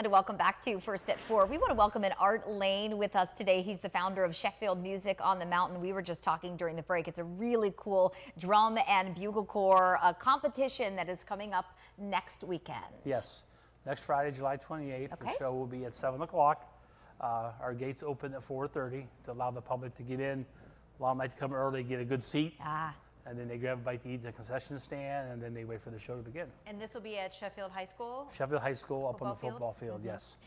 And welcome back to First at 4. We want to welcome in Art Lane with us today. He's the founder of Sheffield Music on the Mountain. We were just talking during the break. It's a really cool drum and bugle corps competition that is coming up next weekend. Yes, next Friday, July 28th. Okay. The show will be at 7 o'clock. Our gates open at 4:30 to allow the public to get in. A lot of them like to come early, get a good seat. And then they grab a bite to eat at the concession stand, and then they wait for the show to begin. And this will be at Sheffield High School? Sheffield High School up on the Football football field, yes.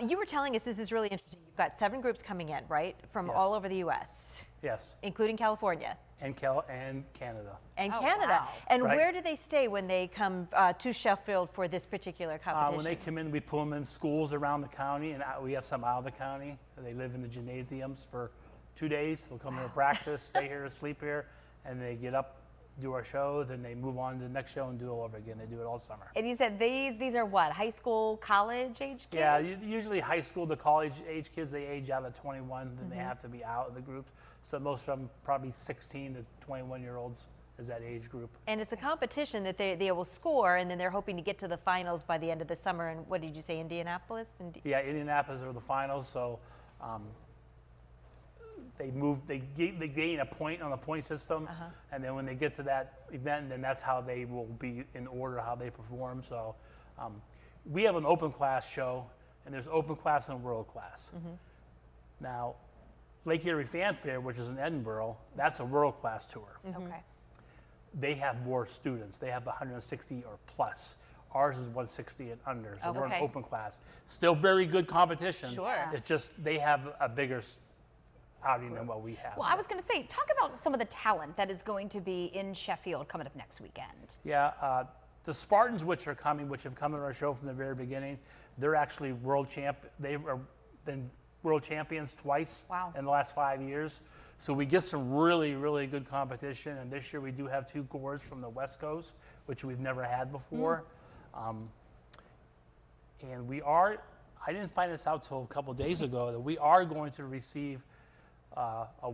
You were telling us this is really interesting. You've got 7 groups coming in, right? From Yes. all over the U.S. Yes, Including California. and Canada. And Oh, Canada. wow. And Right. where do they stay when they come to Sheffield for this particular competition? When they come in, we put them in schools around the county, and we have some out of the county. They live in the gymnasiums for 2 days. They'll come here to practice, stay here, sleep here, and they get up, do our show, then they move on to the next show and do it all over again. They do it all summer. And you said these are what, high school, college age kids? Yeah, usually high school to college age kids, they age out at 21, then they have to be out of the groups. So most of them, probably 16 to 21-year-olds is that age group. And it's a competition that they will score, and then they're hoping to get to the finals by the end of the summer. And what did you say, Indianapolis? Yeah, Indianapolis are the finals, so they gain a point on the point system, and then when they get to that event, then that's how they will be in order, how they perform. So we have an open class show, and there's open class and world class. Now, Lake Erie Fan Fair, which is in Edinburgh, that's a world class tour. Okay. They have more students. They have 160 or plus. Ours is 160 and under, so we're an Okay. open class. Still very good competition. Sure. It's just they have a bigger outing than what we have. Well, I was going to say, talk about some of the talent that is going to be in Sheffield coming up next weekend. Yeah, the Spartans, which have come to our show from the very beginning, they're actually they've been world champions twice in the last 5 years. So we get some really, really good competition. And this year we do have 2 corps from the West Coast, which we've never had before. And I didn't find this out till a couple days ago, that we are going to receive a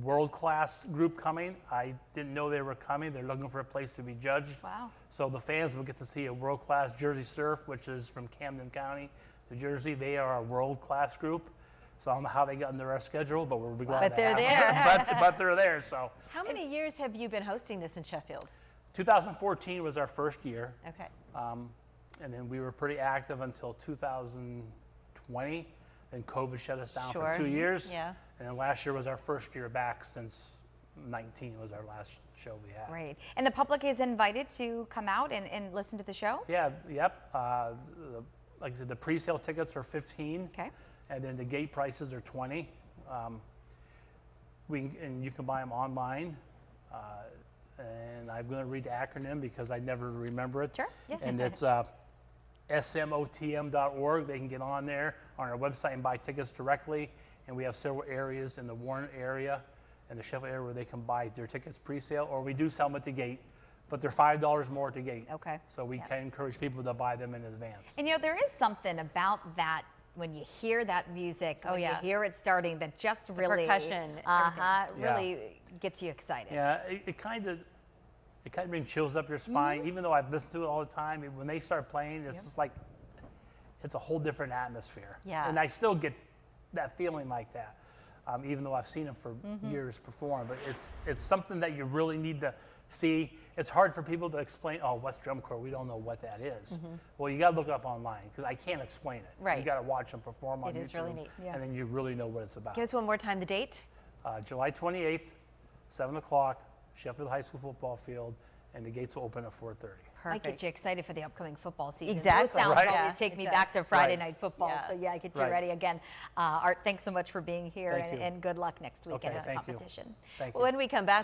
world-class group coming. I didn't know they were coming. They're looking for a place to be judged. Wow. So the fans will get to see a world-class Jersey Surf, which is from Camden County, New Jersey. They are a world-class group. So I don't know how they got into our schedule, but we'll be glad But to they're have them. there. but they're there. So How many years have you been hosting this in Sheffield? 2014 was our first year. Okay. And then we were pretty active until 2020. Then COVID shut us down for 2 years. Yeah. And then last year was our first year back since 19 was our last show we had. Great. And the public is invited to come out and listen to the show? Yeah, yep. Like I said, the pre-sale tickets are 15. Okay. And then the gate prices are 20. And you can buy them online. And I'm going to read the acronym because I never remember it. Sure. Yeah. And it's smotm.org. They can get on there on our website and buy tickets directly. And we have several areas in the Warren area and the Sheffield area where they can buy their tickets pre-sale, or we do sell them at the gate, but they're $5 more at the gate. Okay. So we can encourage people to buy them in advance. And there is something about that when you hear that music, when you hear it starting, that just really percussion, really gets you excited. Yeah, it kind of brings chills up your spine. Even though I've listened to it all the time, when they start playing, it's just like it's a whole different atmosphere. Yeah. And I still get that feeling like that, even though I've seen them for years perform. But it's something that you really need to see. It's hard for people to explain. Oh, what's drum corps? We don't know what that is. Well, you got to look it up online because I can't explain it. Right. You got to watch them perform on YouTube. It is really neat. Yeah. And then you really know what it's about. Give us one more time the date. July 28th, 7 o'clock, Sheffield High School football field, and the gates will open at 4:30. Might get you excited for the upcoming football season. Exactly. Those sounds Right. always Yeah, take it me does. back to Friday Right. night football. Yeah. So yeah, get you Right. ready again. Art, thanks so much for being here, Thank you. and good luck next week Okay, in the thank you. competition. Thank you. When we come back,